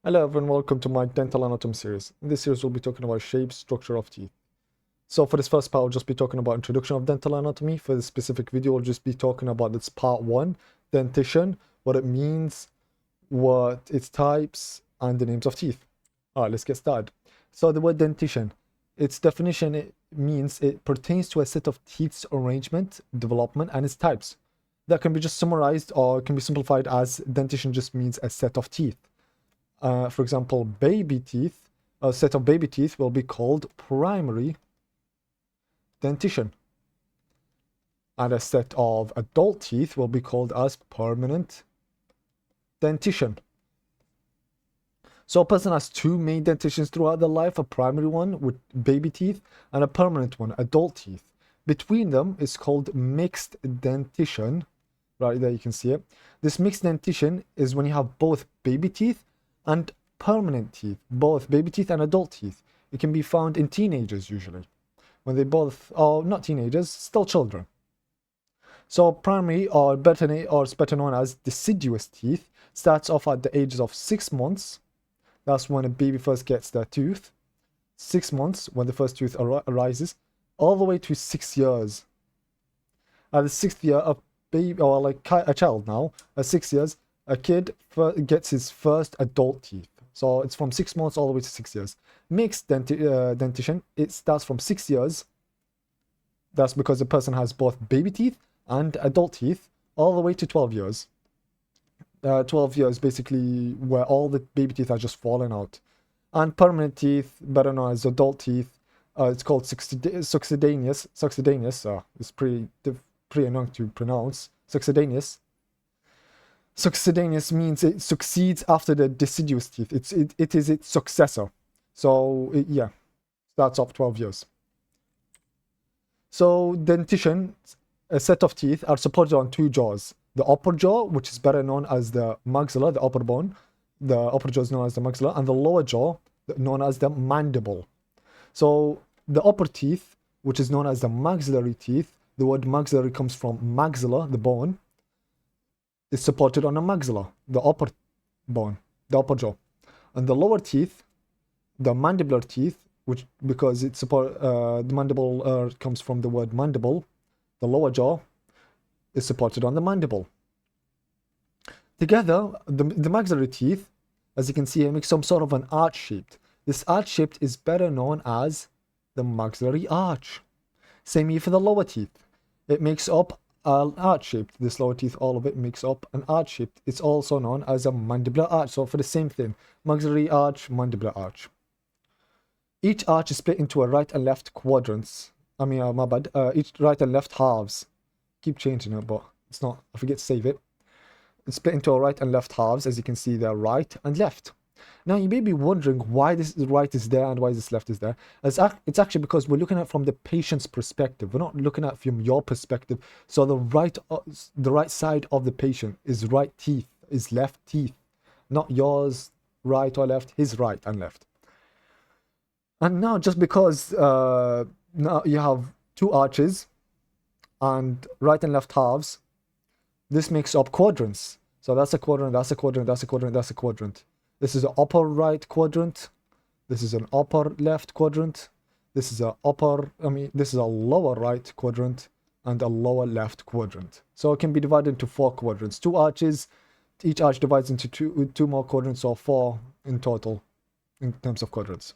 Hello everyone, welcome to my dental anatomy series. In this series we'll be talking about shape, structure of teeth. So for this first part I'll just be talking about introduction of dental anatomy. For this specific video I'll just be talking about this part 1, dentition, what it means, what its types, and the names of teeth. Alright, let's get started. So the word dentition, its definition, it means it pertains to a set of teeth's arrangement, development, and its types. That can be just summarized or can be simplified as dentition just means a set of teeth. For example, baby teeth, a set of baby teeth will be called primary dentition. And a set of adult teeth will be called as permanent dentition. So a person has two main dentitions throughout their life, a primary one with baby teeth and a permanent one, adult teeth. Between them is called mixed dentition. Right there you can see it. This mixed dentition is when you have both baby teeth and permanent teeth, both baby teeth and adult teeth. It can be found in teenagers usually, when they both are not teenagers, still children. So primary or better known as deciduous teeth starts off at the ages of 6 months. That's when a baby first gets their tooth. 6 months when the first tooth arises, all the way to 6 years. At the 6th year, a baby, or like a child now, at 6 years, a kid gets his first adult teeth. So it's from 6 months all the way to 6 years. Mixed dentition, it starts from 6 years. That's because the person has both baby teeth and adult teeth all the way to 12 years. 12 years basically where all the baby teeth are just falling out. And permanent teeth, better known as adult teeth, it's called succedaneous. It's pretty annoying to pronounce. Succedaneous means it succeeds after the deciduous teeth. It is its successor. So yeah, starts off 12 years. So dentition, a set of teeth are supported on two jaws. The upper jaw, which is better known as the maxilla, the upper bone. The upper jaw is known as the maxilla, and the lower jaw, known as the mandible. So the upper teeth, which is known as the maxillary teeth, the word maxillary comes from maxilla, the bone, is supported on a maxilla, the upper bone, the upper jaw. And the lower teeth, the mandibular teeth, which because it's the mandible comes from the word mandible, the lower jaw is supported on the mandible. Together, the maxillary teeth, as you can see, make some sort of an arch shaped. This arch shaped is better known as the maxillary arch. Same here for the lower teeth. It makes up an arch shaped. This lower teeth, all of it makes up an arch shaped. It's also known as a mandibular arch. So for the same thing, maxillary arch, mandibular arch. Each arch is split into a right and left quadrants. My bad. Each right and left halves. Keep changing it, but it's not. I forget to save it. It's split into a right and left halves, as you can see there, right and left. Now you may be wondering why this right is there and why this left is there. It's actually because we're looking at it from the patient's perspective. We're not looking at it from your perspective. So the right side of the patient is right teeth, is left teeth, not yours right or left, his right and left. And now just because now you have two arches and right and left halves, this makes up quadrants. So that's a quadrant, that's a quadrant, that's a quadrant, that's a quadrant. This is an upper right quadrant. This is an upper left quadrant. This is a lower right quadrant and a lower left quadrant. So it can be divided into 4 quadrants. 2 arches. Each arch divides into two more quadrants, or 4 in total in terms of quadrants.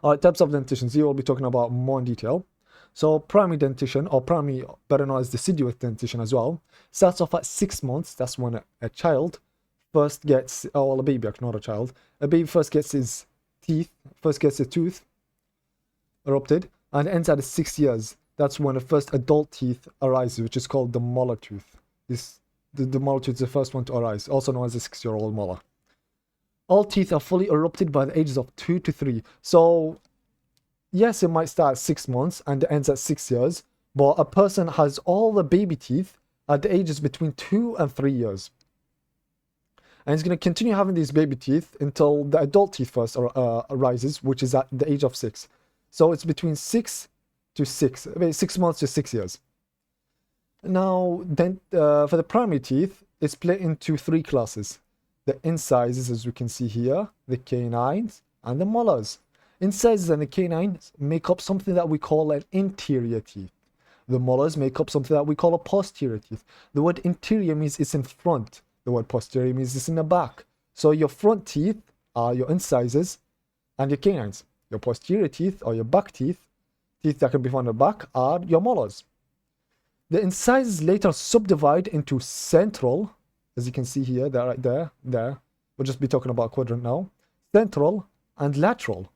Alright, types of dentitions. Here we'll be talking about more in detail. So primary dentition, or primary, better known as deciduous dentition as well, starts off at 6 months. That's when a child first gets, a baby, not a child. A baby first gets his teeth, first gets a tooth erupted, and ends at 6 years. That's when the first adult teeth arises, which is called the molar tooth. The molar tooth is the first one to arise, also known as a 6-year-old molar. All teeth are fully erupted by the ages of 2 to 3. So yes, it might start at 6 months and it ends at 6 years, but a person has all the baby teeth at the ages between 2 and 3 years. And he's going to continue having these baby teeth until the adult teeth first arises, which is at the age of 6. So it's between 6 months to 6 years. Now, then for the primary teeth, it's split into 3 classes. the incisors, as we can see here, the canines, and the molars. Incisors and the canines make up something that we call an interior teeth. The molars make up something that we call a posterior teeth. The word interior means it's in front. The word posterior means it's in the back. So your front teeth are your incisors and your canines. Your posterior teeth or your back teeth, teeth that can be found in the back, are your molars. The incisors later subdivide into central, as you can see here, they're right there, there. We'll just be talking about quadrant now. Central and lateral.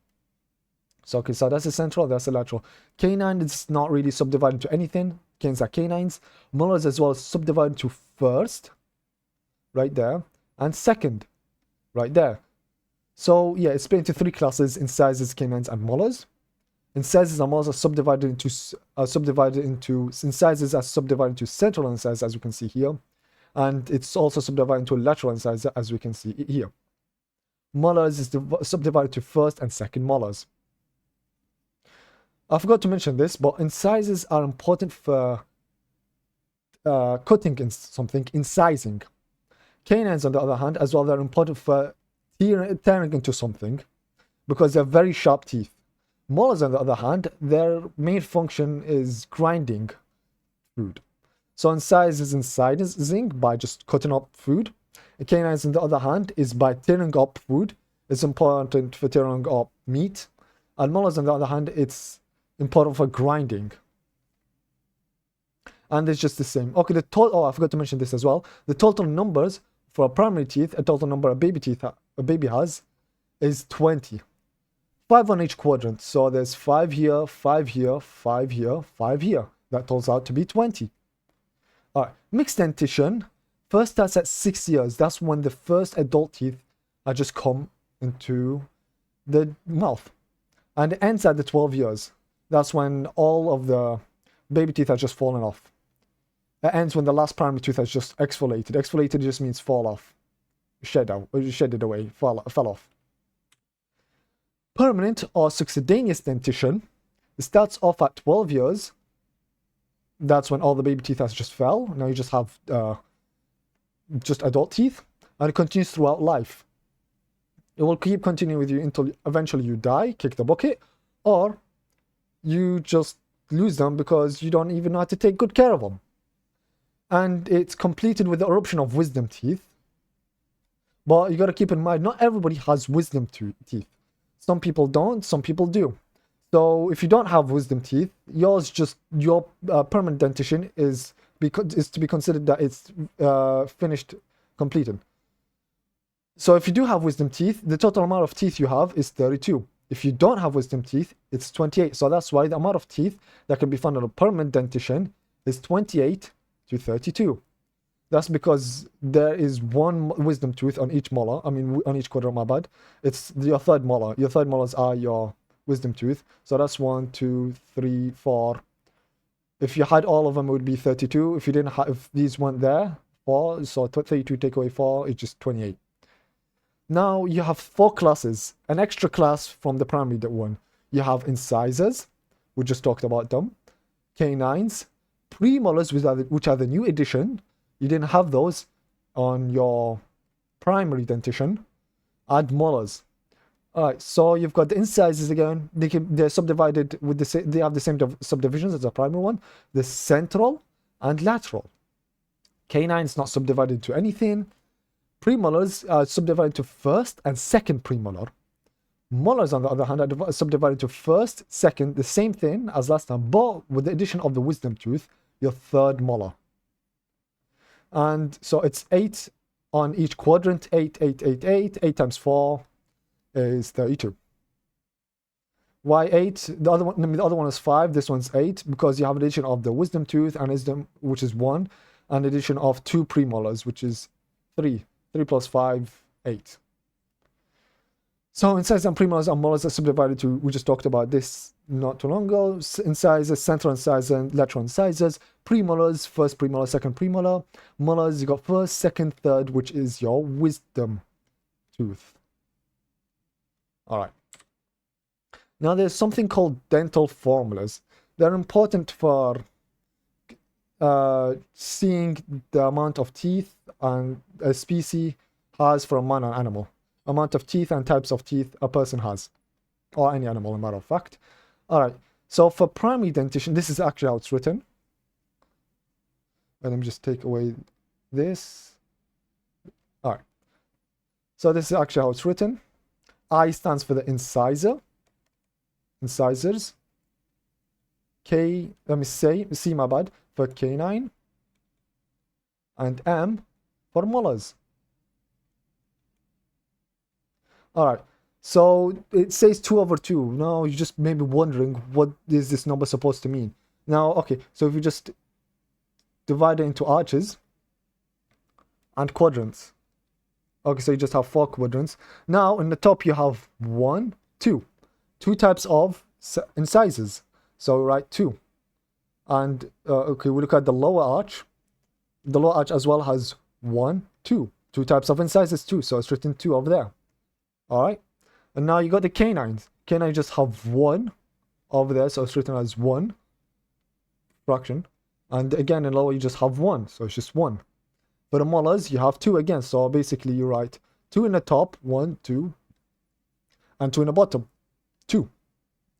So, okay, so that's the central, that's the lateral. Canine is not really subdivided into anything. Canines are canines. Molars as well subdivided into first, right there, and second, right there. So, yeah, it's split into three classes: incisors, canines, and molars. Incisors and molars are subdivided into incisors are subdivided into central incisors, as you can see here, and it's also subdivided into lateral incisor, as we can see here. Molars is subdivided to first and second molars. I forgot to mention this, but incisors are important for cutting in something, incising. Canines, on the other hand, as well, they're important for tearing into something because they're very sharp teeth. Molars, on the other hand, their main function is grinding food. So incisors is incising by just cutting up food. Canines, on the other hand, is by tearing up food. It's important for tearing up meat. And molars, on the other hand, it's important for grinding. And it's just the same. Okay, the total, oh, I forgot to mention this as well. The total numbers for a primary teeth, a total number a baby has, is 20. 5 on each quadrant. So there's 5 here, 5 here, 5 here, 5 here. That totals out to be 20. All right, mixed dentition first starts at 6 years. That's when the first adult teeth are just come into the mouth. And it ends at the 12 years. That's when all of the baby teeth are just fallen off. It ends when the last primary tooth has just exfoliated. Exfoliated just means fall off. Shedded away, fell off. Permanent or succedaneous dentition starts off at 12 years. That's when all the baby teeth has just fell. Now you just have just adult teeth. And it continues throughout life. It will keep continuing with you until eventually you die, kick the bucket, or you just lose them because you don't even know how to take good care of them. And it's completed with the eruption of wisdom teeth. But you got to keep in mind, not everybody has wisdom teeth. Some people don't, some people do. So if you don't have wisdom teeth, your permanent dentition is to be considered that it's finished, completed. So if you do have wisdom teeth, the total amount of teeth you have is 32. If you don't have wisdom teeth, it's 28. So that's why the amount of teeth that can be found on a permanent dentition is 28 to 32. That's because there is one wisdom tooth on each molar. I mean, on each quadrant, my bad. It's your third molar. Your third molars are your wisdom tooth. So that's 1, 2, 3, 4. If you had all of them, it would be 32. If you didn't have, if these weren't there, 4. So 32 take away 4, it's just 28. Now you have 4 classes, an extra class from the primary one. You have incisors, we just talked about them, canines, premolars, which are the new addition. You didn't have those on your primary dentition. Add molars. All right, so you've got the incisors again. They're subdivided with they have the same subdivisions as the primary one. The central and lateral. Canines not subdivided into anything. Premolars are subdivided to first and second premolar. Molars, on the other hand, are subdivided to first, second, the same thing as last time, but with the addition of the wisdom tooth, your third molar. And so it's 8 on each quadrant, 8, 8, 8, 8. 8 times 4 is 32. Why 8? The other one is 5. This one's 8 because you have addition of the wisdom tooth and wisdom, which is 1, and addition of 2 premolars, which is 3. 3 plus 5, 8. So incisors and premolars and molars are subdivided to, we just talked about this not too long ago, incisors, central incisors, and lateral incisors. Premolars, first premolar, second premolar. Molars, you got first, second, third, which is your wisdom tooth. All right. Now there's something called dental formulas. They're important for seeing the amount of teeth and a species has for a man and animal. Amount of teeth and types of teeth a person has. Or any animal, as a matter of fact. Alright, so for primary dentition, this is actually how it's written. Let me just take away this. Alright. So this is actually how it's written. I stands for the incisor. Incisors. K, let me say, C my bad, for canine. And M for molars. Alright, so it says 2/2. Now you're just maybe wondering what is this number supposed to mean. Now, okay, so if you just divide it into arches and quadrants. Okay, so you just have 4 quadrants. Now, in the top you have 1, 2. 2 types of incisors. So write 2. And, okay, we look at the lower arch. The lower arch as well has 1, 2. 2 types of incisors too, so it's written 2 over there. Alright? And now you got the canines. Canines just have 1 over there, so it's written as 1 fraction. And again, in lower you just have 1, so it's just 1. For the molars, you have 2 again, so basically you write 2 in the top, 1, 2, and 2 in the bottom, 2.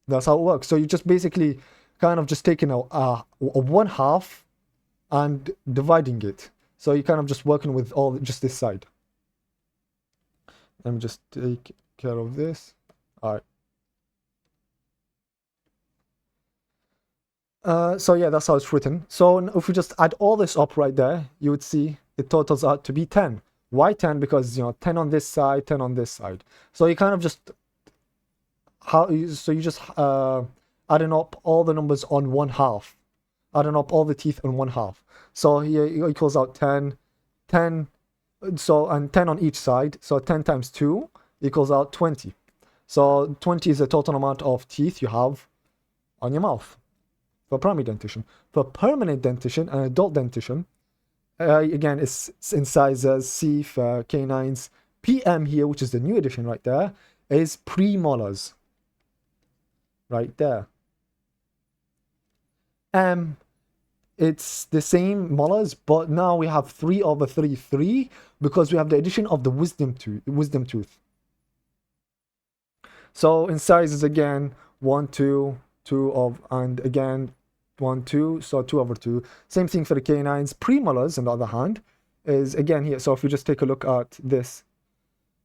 That's how it works. So you just basically kind of just taking a 1/2 and dividing it. So you're kind of just working with all just this side. Let me just take care of this. All right. So yeah, that's how it's written. So if we just add all this up right there, you would see it totals out to be 10. Why 10? Because, you know, 10 on this side, 10 on this side. So you kind of just adding up all the numbers on 1/2, adding up all the teeth on 1/2. So here it equals out 10, 10. So, and 10 on each side. So 10 times 2 equals out 20. So 20 is the total amount of teeth you have on your mouth for primary dentition. For permanent dentition and adult dentition, again, it's incisors, C for canines. PM here, which is the new edition right there, is premolars. Right there. It's the same molars, but now we have 3/3 because we have the addition of the wisdom tooth. So incisors again, 1, 2, 2 of, and again 1, 2, so 2/2. Same thing for the canines. Premolars, on the other hand, is again here. So if you just take a look at this,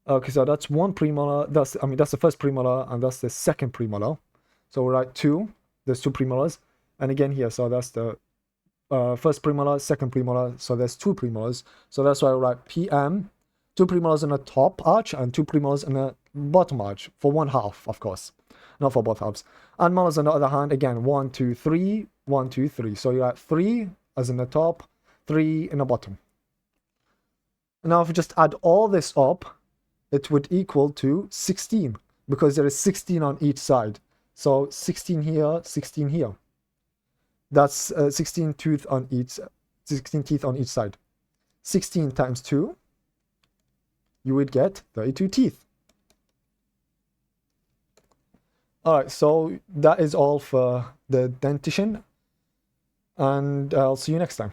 okay, so that's 1 premolar. That's the first premolar, and that's the second premolar. So we write 2. There's 2 premolars, and again here, so that's the first premolar, second premolar, so there's 2 premolars. So that's why I write PM, 2 premolars in the top arch and 2 premolars in the bottom arch for 1/2, of course, not for both halves. And molars on the other hand, again, 1, 2, 3, 1, 2, 3. So you write 3 as in the top, 3 in the bottom. Now if you just add all this up, it would equal to 16 because there is 16 on each side. So 16 here, 16 here. That's 16 teeth on each side. 16 times 2, you would get 32 teeth. Alright, so that is all for the dentition, and I'll see you next time.